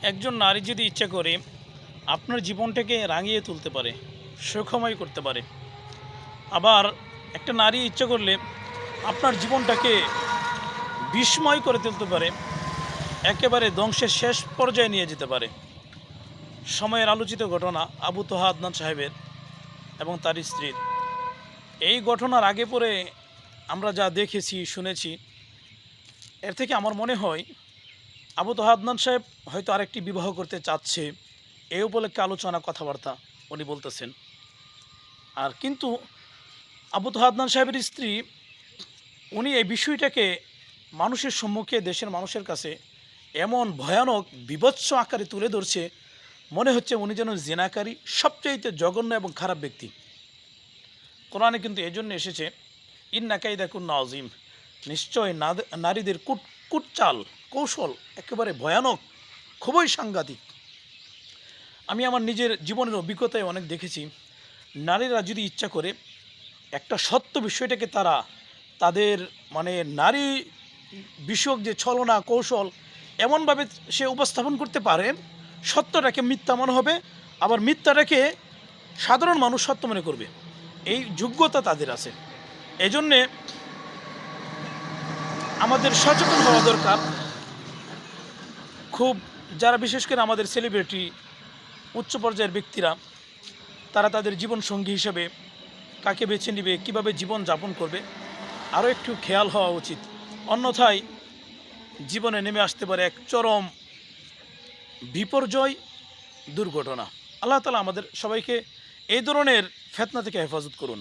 একজন নারী যদি ইচ্ছা করে আপনার জীবনটাকে রাঙিয়ে তুলতে পারে, সুখময় করতে পারে। আবার একটা নারী ইচ্ছা করলে আপনার জীবনটাকে বিস্ময় করে তুলতে পারে, একেবারে ধ্বংসের শেষ পর্যায়ে নিয়ে যেতে পারে। সময়ের আলোচিত ঘটনা আবু তোহা আদনান সাহেবের এবং তার স্ত্রীর। এই ঘটনার আগে পরে আমরা যা দেখেছি শুনেছি, এর থেকে আমার মনে হয় আবু তোহা আদনান সাহেব হয়তো আরেকটি বিবাহ করতে চাচ্ছে, এই উপলক্ষে আলোচনা কথাবার্তা উনি বলতেছেন। আর কিন্তু আবু তোহা আদনান সাহেবের স্ত্রী, উনি এই বিষয়টাকে মানুষের সম্মুখে, দেশের মানুষের কাছে এমন ভয়ানক বিভৎস আকারে তুলে ধরছে, মনে হচ্ছে উনি যেন জিনাকারী, সবচাইতে জঘন্য এবং খারাপ ব্যক্তি। কোরআনে কিন্তু এই জন্য এসেছে, ইন্না কাইদা কুন্না আজিম, নিশ্চয় নারীদের কুটচাল কৌশল একেবারে ভয়ানক, খুবই সাংঘাতিক। আমি আমার নিজের জীবনের অভিজ্ঞতায় অনেক দেখেছি, নারীরা যদি ইচ্ছা করে একটা সত্য বিষয়টাকে তারা তাদের মানে নারী বিষয়ক যে ছলনা কৌশল এমনভাবে সে উপস্থাপন করতে পারে, সত্যটাকে মিথ্যা মনে হবে, আবার মিথ্যাটাকে সাধারণ মানুষ সত্য মনে করবে। এই যোগ্যতা তাদের আছে। এই জন্যে আমাদের সচেতন হওয়া দরকার। খুব যারা বিশেষ করে আমাদের সেলিব্রিটি, উচ্চ পর্যায়ের ব্যক্তিরা, তারা তাদের জীবন সঙ্গী হিসেবে কাকে বেছে নেবে, কীভাবে জীবন যাপন করবে, আরও একটু খেয়াল হওয়া উচিত। অন্যথায় জীবনে নেমে আসতে পারে এক চরম বিপর্যয়, দুর্ঘটনা। আল্লাহ তাআলা আমাদের সবাইকে এই ধরনের ফিতনা থেকে হেফাজত করুন।